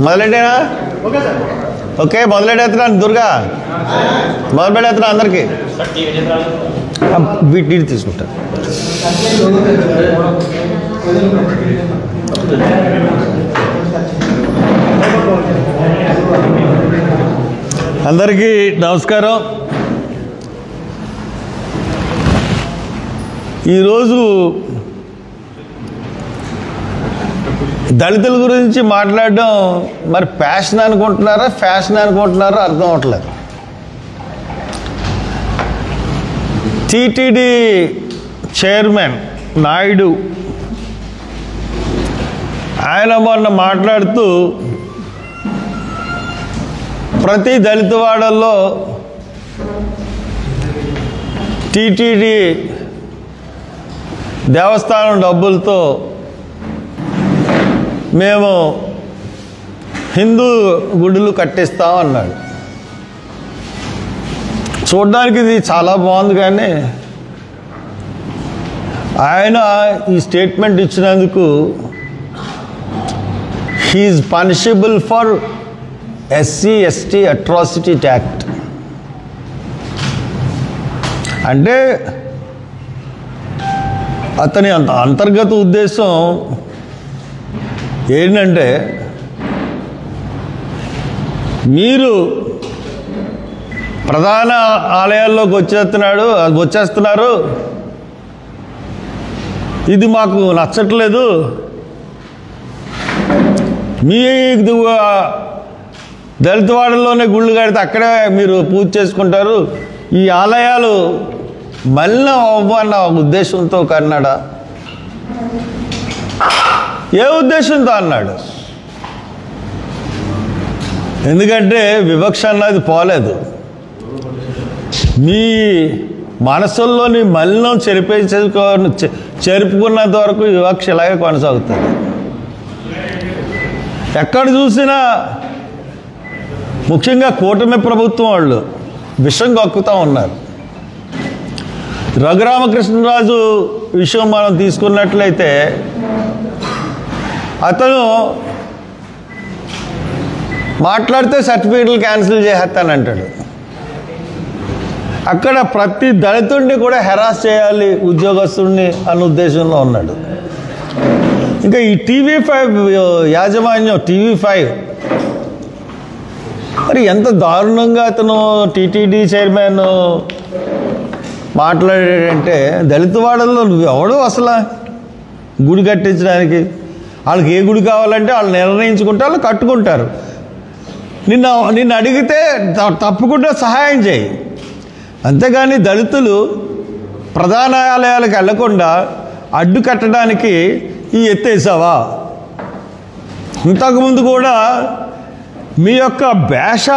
మొదలెట్టేనా? Okay, మొదలెట్టేస్తున్నాను. Durga మొదలుపెట్టేస్తున్నా అందరికీ. వీటి తీసుకుంటాను. అందరికీ నమస్కారం. ఈరోజు దళితుల గురించి మాట్లాడడం మరి ప్యాషన్ అనుకుంటున్నారా, ఫ్యాషన్ అనుకుంటున్నారో అర్థం అవట్లేదు. టీటీడీ చైర్మన్ నాయుడు ఆయన మొన్న మాట్లాడుతూ ప్రతి దళితవాడల్లో టీటీడీ దేవస్థానం డబ్బులతో మేము హిందూ గుడులు కట్టిస్తాం అన్నాడు. చూడడానికి ఇది చాలా బాగుంది, కానీ ఆయన ఈ స్టేట్మెంట్ ఇచ్చినందుకు he is punishable for SC/ST atrocity act. అంటే అతని అంతర్గత ఉద్దేశం ఏంటంటే, మీరు ప్రధాన ఆలయాల్లోకి వచ్చేస్తున్నారు, ఇది మాకు నచ్చట్లేదు, మీ దళితవాడల్లోనే గుళ్ళు కడితే అక్కడే మీరు పూజ చేసుకుంటారు, ఈ ఆలయాలు మలినం అవ్వన్న ఉద్దేశంతో కన్నాడా? ఏ ఉద్దేశంతో అన్నాడు? ఎందుకంటే వివక్ష అన్నది పోలేదు. మీ మనసుల్లోని మలినం చెరుపుకున్నంత వరకు వివక్ష ఇలాగే కొనసాగుతుంది. ఎక్కడ చూసినా ముఖ్యంగా కూటమి ప్రభుత్వం వాళ్ళు విషం కక్కుతూ ఉన్నారు. రఘురామకృష్ణరాజు విషయం మనం తీసుకున్నట్లయితే అతను మాట్లాడితే సర్టిఫికేట్లు క్యాన్సిల్ చేసేస్తానంటాడు. అక్కడ ప్రతి దళితుడిని కూడా హెరాస్ చేయాలి ఉద్యోగస్తుడిని అన్న ఉద్దేశంలో ఉన్నాడు. ఇంకా ఈ TV5 యాజమాన్యం, TV5 మరి ఎంత దారుణంగా అతను టీటీడీ చైర్మన్ మాట్లాడాడంటే, దళితవాడల్లో నువ్వు ఎవడు అసలు గుడి కట్టించడానికి? వాళ్ళకి ఏ గుడి కావాలంటే వాళ్ళు నిర్ణయించుకుంటే వాళ్ళు కట్టుకుంటారు. నిన్ను అడిగితే తప్పకుండా సహాయం చేయి, అంతేగాని దళితులు ప్రధాన ఆలయాలకు వెళ్లకుండా అడ్డు కట్టడానికి ఈ ఎత్తేసావా? ఇంతకుముందు కూడా మీ యొక్క భాష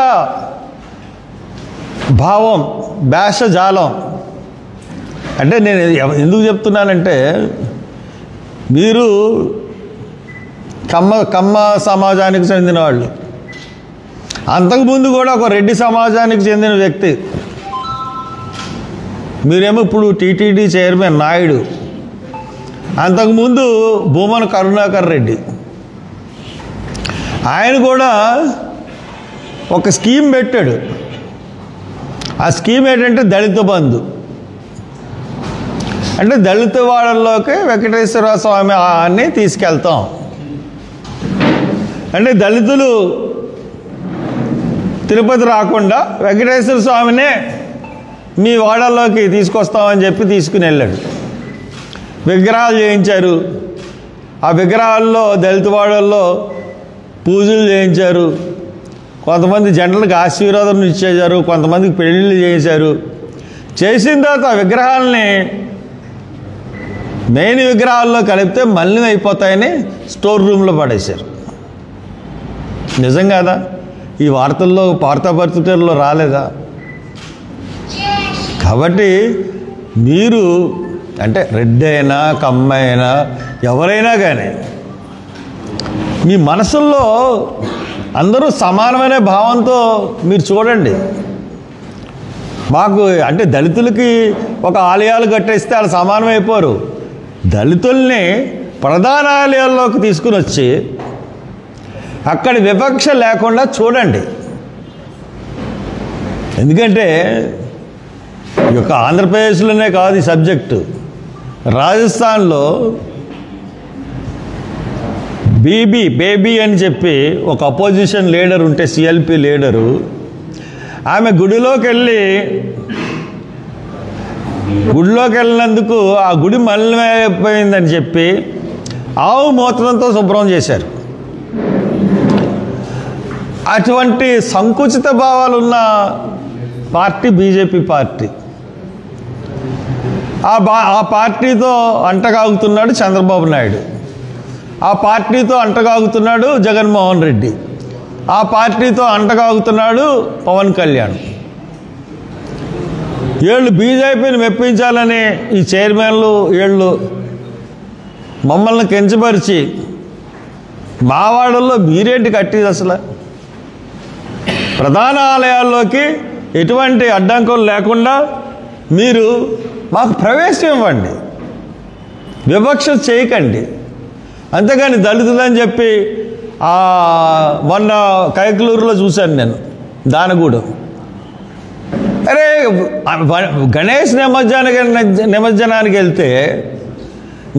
భావం, భాషజాలం అంటే నేను ఎందుకు చెప్తున్నానంటే, మీరు కమ్మ సమాజానికి చెందిన వాళ్ళు, అంతకుముందు కూడా ఒక రెడ్డి సమాజానికి చెందిన వ్యక్తి, మీరేమో ఇప్పుడు టీటీడీ చైర్మన్ నాయుడు, అంతకుముందు భూమన కరుణాకర్ రెడ్డి, ఆయన కూడా ఒక స్కీమ్ పెట్టాడు. ఆ స్కీమ్ ఏంటంటే దళిత బంధు. అంటే దళిత వాడల్లోకి వెంకటేశ్వర స్వామి అని తీసుకెళ్తాం. అంటే దళితులు తిరుపతి రాకుండా వెంకటేశ్వర స్వామినే మీ వాడల్లోకి తీసుకొస్తామని చెప్పి తీసుకుని వెళ్ళాడు. విగ్రహాలు చేయించారు. ఆ విగ్రహాల్లో దళిత వాడల్లో పూజలు చేయించారు. కొంతమంది జంటలకు ఆశీర్వాదం ఇచ్చేశారు, కొంతమందికి పెళ్ళిళ్ళు చేశారు. చేసిన తర్వాత ఆ విగ్రహాలని మెయిన్ విగ్రహాల్లో కలిపితే మలినం అయిపోతాయని స్టోర్ రూమ్లో పడేశారు. నిజం కాదా? ఈ వార్తాపత్రికల్లో రాలేదా? కాబట్టి మీరు అంటే రెడ్డి అయినా కమ్మ అయినా ఎవరైనా కానీ మీ మనసుల్లో అందరూ సమానమైన భావంతో మీరు చూడండి. మాకు అంటే దళితులకి ఒక ఆలయాలు కట్టేస్తే వాళ్ళు సమానమైపోరు. దళితుల్ని ప్రధాన ఆలయాల్లోకి తీసుకుని వచ్చి అక్కడ వివక్ష లేకుండా చూడండి. ఎందుకంటే ఈ యొక్క ఆంధ్రప్రదేశ్లోనే కాదు ఈ సబ్జెక్టు, రాజస్థాన్లో బేబీ అని చెప్పి ఒక అపోజిషన్ లీడర్ ఉంటే, సిఎల్పి లీడరు, ఆమె గుడిలోకి వెళ్ళినందుకు ఆ గుడి మలినమైపోయిందని చెప్పి ఆవు మూత్రంతో శుభ్రం చేశారు. అటువంటి సంకుచిత భావాలున్న పార్టీ బీజేపీ పార్టీ. ఆ పార్టీతో అంటగాగుతున్నాడు చంద్రబాబు నాయుడు, ఆ పార్టీతో అంటగాగుతున్నాడు జగన్మోహన్ రెడ్డి, ఆ పార్టీతో అంటగాగుతున్నాడు పవన్ కళ్యాణ్. వీళ్ళు బీజేపీని మెప్పించాలని ఈ చైర్మన్లు వీళ్ళు మమ్మల్ని కించపరిచి, మా వాడల్లో మీరేంటి కట్టేది? అసలు ప్రధాన ఆలయాల్లోకి ఎటువంటి అడ్డంకులు లేకుండా మీరు మాకు ప్రవేశం ఇవ్వండి, వివక్ష చేయకండి. అంతేగాని దళితులని చెప్పి మొన్న కైకలూరులో చూశాను నేను, దానగూడెం. అరే గణేష్ నిమజ్జనానికి వెళ్తే,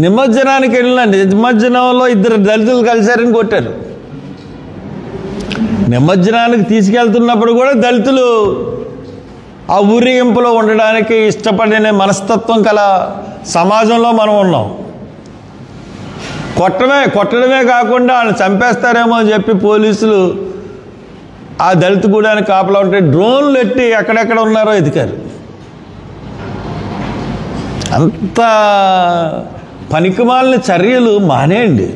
నిమజ్జనానికి వెళ్ళిన నిమజ్జనంలో 2 దళితులు కలిశారని కొట్టారు. నిమజ్జనానికి తీసుకెళ్తున్నప్పుడు కూడా దళితులు ఆ ఊరేగింపులో ఉండడానికి ఇష్టపడిన మనస్తత్వం కల సమాజంలో మనం ఉన్నాం. కొట్టడమే కాకుండా వాళ్ళు చంపేస్తారేమో అని చెప్పి పోలీసులు ఆ దళిత గూడానికి కాపలా ఉంటే డ్రోన్లు ఎట్టి ఎక్కడెక్కడ ఉన్నారో ఎతికారు. అంత పనికిమాలిన చర్యలు మానేయండి.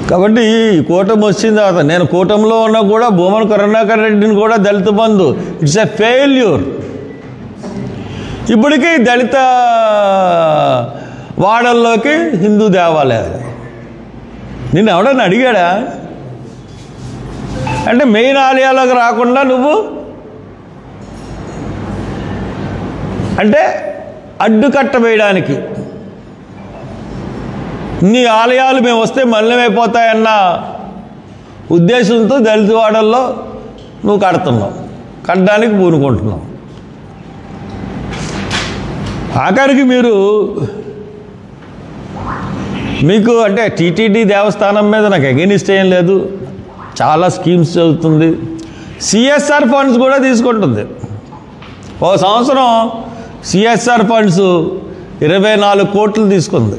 కాబట్టి ఈ కూటమి వచ్చిన తర్వాత, నేను కూటమిలో ఉన్నా కూడా భూమన కరుణాకర్ రెడ్డిని కూడా దళిత బంధు, ఇట్స్ ఎ ఫెయిల్యూర్. ఇప్పటికీ దళిత వాడల్లోకి హిందూ దేవాలయాలు నిన్ను ఎవడన్నా అడిగాడా? అంటే మెయిన్ ఆలయాలకు రాకుండా నువ్వు అంటే అడ్డుకట్ట వేయడానికి, నీ ఆలయాలు మేము వస్తే మలినమైపోతాయన్న ఉద్దేశంతో దళిత వాడల్లో నువ్వు కట్టడానికి పూనుకుంటున్నావు. ఆఖరికి మీకు అంటే టీటీడీ దేవస్థానం మీద నాకు అగెనిస్ట్ ఏం లేదు, చాలా స్కీమ్స్ చదువుతుంది, సిఎస్ఆర్ ఫండ్స్ కూడా తీసుకుంటుంది. ఒక సంవత్సరం సిఎస్ఆర్ ఫండ్స్ 24 కోట్లు తీసుకుంది.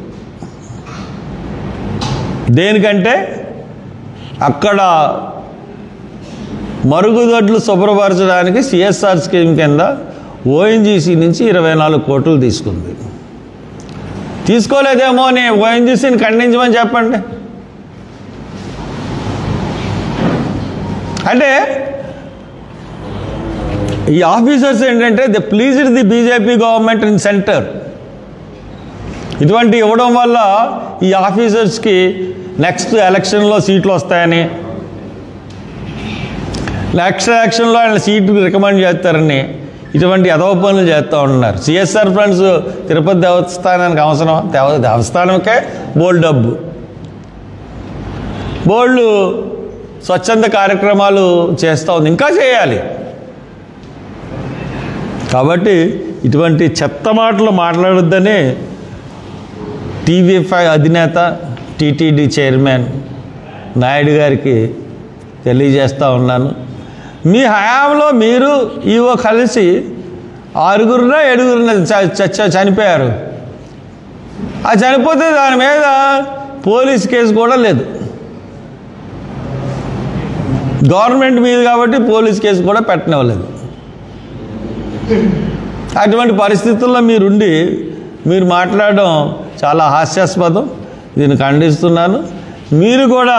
దేనికంటే అక్కడ మరుగుదొడ్లు శుభ్రపరచడానికి సిఎస్ఆర్ స్కీమ్ కింద ఓఎన్జీసీ నుంచి 24 కోట్లు తీసుకుంది. తీసుకోలేదేమో అని ఓఎన్జీసీని ఖండించమని చెప్పండి. అంటే ఈ ఆఫీసర్స్ ఏంటంటే the pleased the BJP government in centre. ఇటువంటి ఇవ్వడం వల్ల ఈ ఆఫీసర్స్కి నెక్స్ట్ ఎలక్షన్లో సీట్లు వస్తాయని, నెక్స్ట్ ఎలక్షన్లో ఆయన సీట్లు రికమెండ్ చేస్తారని ఇటువంటి అదవ పనులు చేస్తూ ఉంటున్నారు. సిఎస్ఆర్ ఫండ్స్ తిరుపతి దేవస్థానానికి అవసరం, దేవస్థానంకే బోల్డ్ డబ్బు, బోల్డ్ స్వచ్ఛంద కార్యక్రమాలు చేస్తూ ఉంది, ఇంకా చేయాలి. కాబట్టి ఇటువంటి చెత్త మాటలు మాట్లాడొద్దని టీవీ5 అధినేత టీటీడీ చైర్మన్ నాయుడు గారికి తెలియజేస్తూ ఉన్నాను. మీ హయాంలో మీరు ఈవో కలిసి 6-7 చనిపోయారు. ఆ చనిపోతే దాని మీద పోలీస్ కేసు కూడా లేదు, గవర్నమెంట్ మీద కాబట్టి పోలీస్ కేసు కూడా పెట్టనివ్వలేదు. అటువంటి పరిస్థితుల్లో మీరు మాట్లాడడం చాలా హాస్యాస్పదం, దీన్ని ఖండిస్తున్నాను. మీరు కూడా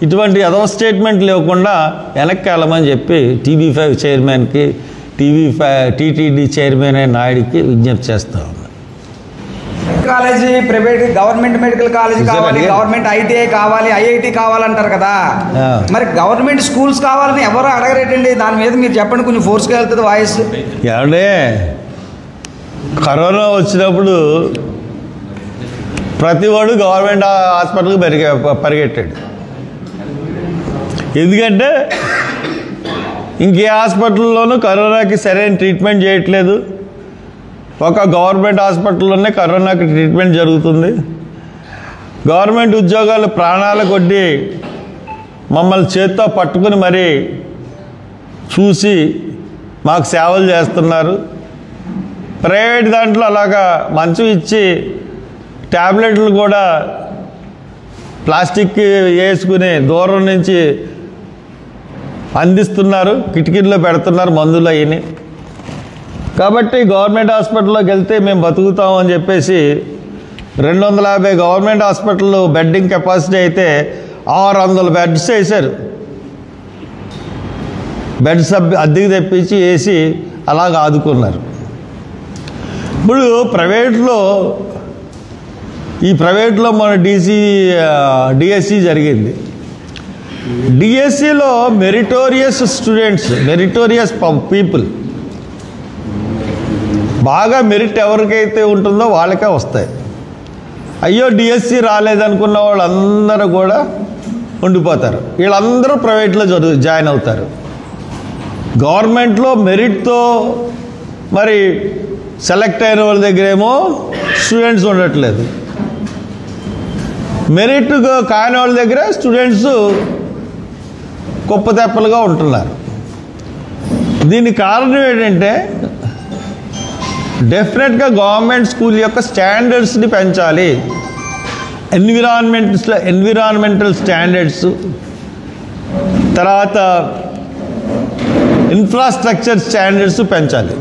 ఇటువంటి అదవ స్టేట్మెంట్ లేకుండా వెనక్కి వెళ్ళమని చెప్పి టీవీ5 చైర్మన్కి, టీటీడీ చైర్మన్ నాయుడికి విజ్ఞప్తి చేస్తా ఉన్నాను. College private, government medical college కావాలి, గవర్నమెంట్ ఐటీఐ కావాలి, ఐఐటి కావాలంటారు కదా, మరి గవర్నమెంట్ స్కూల్స్ కావాలని ఎవరు అడగరేటండి? దాని మీద మీరు చెప్పండి, కొంచెం ఫోర్స్గా వెళ్తుంది వాయిస్. ఏమంటే కరోనా వచ్చినప్పుడు ప్రతివాడు గవర్నమెంట్ హాస్పిటల్కి పరిగెట్టాడు. ఎందుకంటే ఇంకే హాస్పిటల్లోనూ కరోనాకి సరైన ట్రీట్మెంట్ చేయట్లేదు. ఒక గవర్నమెంట్ హాస్పిటల్లోనే కరోనాకి ట్రీట్మెంట్ జరుగుతుంది. గవర్నమెంట్ ఉద్యోగాలు ప్రాణాల కొద్దీ మమ్మల్ని చేత్తో పట్టుకుని మరీ చూసి మాకు సేవలు చేస్తున్నారు. ప్రైవేట్ దాంట్లో అలాగా మంచం ఇచ్చి ట్యాబ్లెట్లు కూడా ప్లాస్టిక్ వేసుకుని దూరం నుంచి అందిస్తున్నారు, కిటికీల్లో పెడుతున్నారు మందులు అయ్యి. కాబట్టి గవర్నమెంట్ హాస్పిటల్లోకి వెళ్తే మేము బతుకుతామని చెప్పేసి 250 గవర్నమెంట్ హాస్పిటల్ బెడ్డింగ్ కెపాసిటీ అయితే 600 బెడ్స్ వేశారు. బెడ్స్ అద్దెకి తెప్పించి వేసి అలాగ ఆదుకున్నారు. ఇప్పుడు ప్రైవేట్లో మన డిఎస్సి జరిగింది. డిఎస్సిలో మెరిటోరియస్ స్టూడెంట్స్, మెరిటోరియస్ పీపుల్, బాగా మెరిట్ ఎవరికైతే ఉంటుందో వాళ్ళకే వస్తాయి. అయ్యో డిఎస్సి రాలేదనుకున్న వాళ్ళందరూ కూడా ఉండిపోతారు. వీళ్ళందరూ ప్రైవేట్లో జాయిన్ అవుతారు. గవర్నమెంట్లో మెరిట్తో మరి సెలెక్ట్ అయిన వాళ్ళ దగ్గరేమో స్టూడెంట్స్ ఉండట్లేదు. మెరిట్ కాని వాళ్ళ దగ్గర స్టూడెంట్స్ కుప్పతెప్పలుగా ఉంటున్నారు. దీనికి కారణం ఏంటంటే డెఫినెట్గా గవర్నమెంట్ స్కూల్ యొక్క స్టాండర్డ్స్ని పెంచాలి. ఎన్విరాన్మెంటల్ స్టాండర్డ్స్, తర్వాత ఇన్ఫ్రాస్ట్రక్చర్ స్టాండర్డ్స్ పెంచాలి.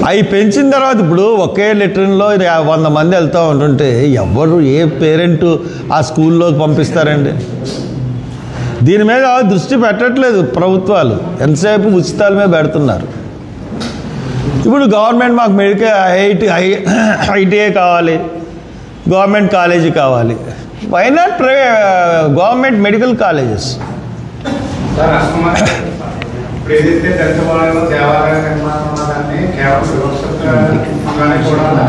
అవి పెంచిన తర్వాత ఇప్పుడు ఒకే లెటర్లో 100 మంది వెళ్తూ ఉంటుంటే ఎవరు ఏ పేరెంట్ ఆ స్కూల్లోకి పంపిస్తారండి? దీని మీద దృష్టి పెట్టట్లేదు ప్రభుత్వాలు, ఎంతసేపు ఉచితాల మీద పెడుతున్నారు. ఇప్పుడు గవర్నమెంట్ మాకు ఐటీఐ కావాలి, గవర్నమెంట్ కాలేజీ కావాలి. Why not government medical colleges? ఏదైతే దళిత వాళ్ళలో దేవాలయ నిర్మాణం ఉన్నదాన్ని కేవలం వివక్షతగానే చూడాలా,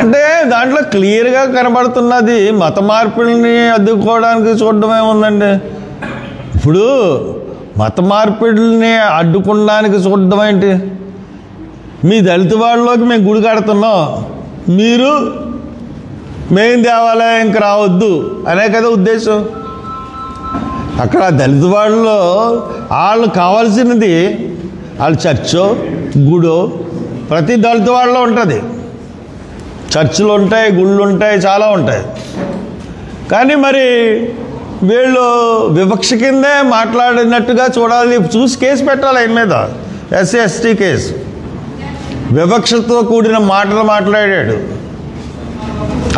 అంటే దాంట్లో క్లియర్గా కనబడుతున్నది మత మార్పిడిని అడ్డుకోవడానికి చూడడమే ఉందండి. ఇప్పుడు మత మార్పిడిని అడ్డుకోవడానికి చూడడం ఏంటి? మీ దళిత వాళ్ళలోకి మేము గుడి కడుతున్నాం, మీరు మేము దేవాలయంకి రావద్దు అనే కదా ఉద్దేశం. అక్కడ దళిత వాళ్ళలో వాళ్ళు కావాల్సినది వాళ్ళు చర్చో గుడో ప్రతి దళిత వాళ్ళలో ఉంటుంది. చర్చిలు ఉంటాయి, గుళ్ళు ఉంటాయి, చాలా ఉంటాయి. కానీ మరి వీళ్ళు వివక్ష కిందే మాట్లాడినట్టుగా చూడాలి, చూసి కేసు పెట్టాలి ఆయన మీద, ఎస్సీ ఎస్టీ కేసు. వివక్షతో కూడిన మాటలు మాట్లాడాడు,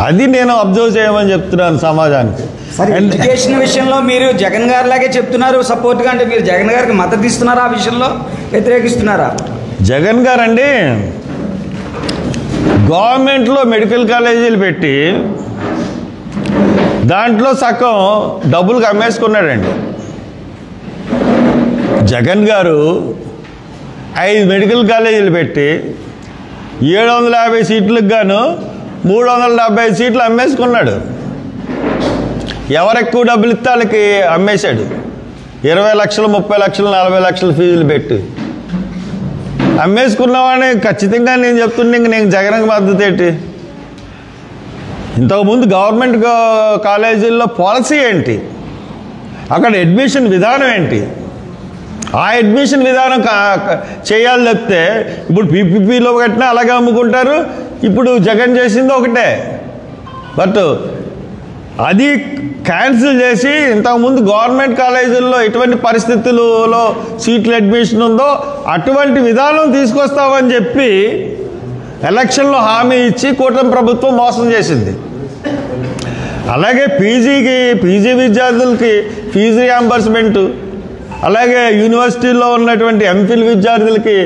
అది నేను అబ్జర్వ్ చేయమని చెప్తున్నాను సమాజానికి. సరే, ఎడ్యుకేషన్ విషయంలో మీరు జగన్ గారి లాగే చెప్తున్నారు సపోర్ట్గా, అంటే మీరు జగన్ గారికి మద్దతు ఇస్తున్నారా? ఆ విషయంలో వ్యతిరేకిస్తున్నారా? జగన్ గారు అండి గవర్నమెంట్లో మెడికల్ కాలేజీలు పెట్టి దాంట్లో సగం డబ్బులకు అమ్మేసుకున్నాడండి. జగన్ గారు 5 మెడికల్ కాలేజీలు పెట్టి 750 సీట్లకు గాను 375 సీట్లు అమ్మేసుకున్నాడు. ఎవరు ఎక్కువ డబ్బులు ఇస్తే వాళ్ళకి అమ్మేశాడు. 20 లక్షలు, 30 లక్షలు, 40 లక్షలు ఫీజులు పెట్టి అమ్మేసుకున్నామని ఖచ్చితంగా నేను చెప్తుండే. ఇంక నేను జగన్కి మద్దతు ఏంటి? ఇంతకుముందు గవర్నమెంట్ కాలేజీల్లో పాలసీ ఏంటి, అక్కడ అడ్మిషన్ విధానం ఏంటి, ఆ అడ్మిషన్ విధానం చేయాలి తప్పితే ఇప్పుడు పీపీపీలో కట్టినా అలాగే అమ్ముకుంటారు. ఇప్పుడు జగన్ చేసింది ఒకటే, బట్ అది క్యాన్సిల్ చేసి ఇంతకుముందు గవర్నమెంట్ కాలేజీల్లో ఎటువంటి పరిస్థితులలో సీట్ల అడ్మిషన్ ఉందో అటువంటి విధానం తీసుకొస్తామని చెప్పి ఎలక్షన్లో హామీ ఇచ్చి కూటమి ప్రభుత్వం మోసం చేసింది. అలాగే పీజీ విద్యార్థులకి ఫీజు రియంబర్స్మెంటు, అలాగే యూనివర్సిటీల్లో ఉన్నటువంటి ఎంఫిల్ విద్యార్థులకి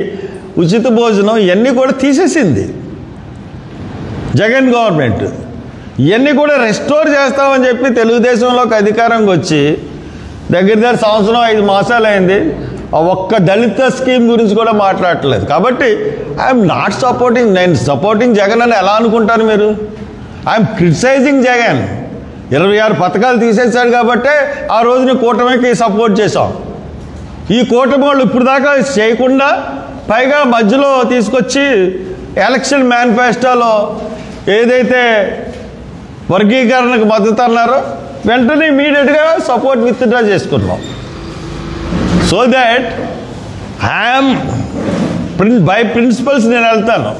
ఉచిత భోజనం, ఇవన్నీ కూడా తీసేసింది జగన్ గవర్నమెంట్. ఇవన్నీ కూడా రెస్టోర్ చేస్తామని చెప్పి తెలుగుదేశంలోకి అధికారంకి వచ్చి దగ్గర 1 సంవత్సరం 5 మాసాలు అయింది. ఒక్క దళిత స్కీమ్ గురించి కూడా మాట్లాడట్లేదు. కాబట్టి ఐఎమ్ నాట్ సపోర్టింగ్, నేను సపోర్టింగ్ జగన్ అని ఎలా అనుకుంటారు మీరు? I'm criticising Jagan. 26 పథకాలు తీసేశాడు కాబట్టే ఆ రోజున కూటమికి సపోర్ట్ చేశాం. ఈ కూటమి వాళ్ళు ఇప్పుడు దాకా చేయకుండా పైగా మధ్యలో తీసుకొచ్చి ఎలక్షన్ మేనిఫెస్టోలో ఏదైతే వర్గీకరణకు మద్దతు అన్నారో వెంటనే ఇమీడియట్గా సపోర్ట్ విత్డ్రా చేసుకున్నాం. So that I'm by principles నేను వెళ్తాను.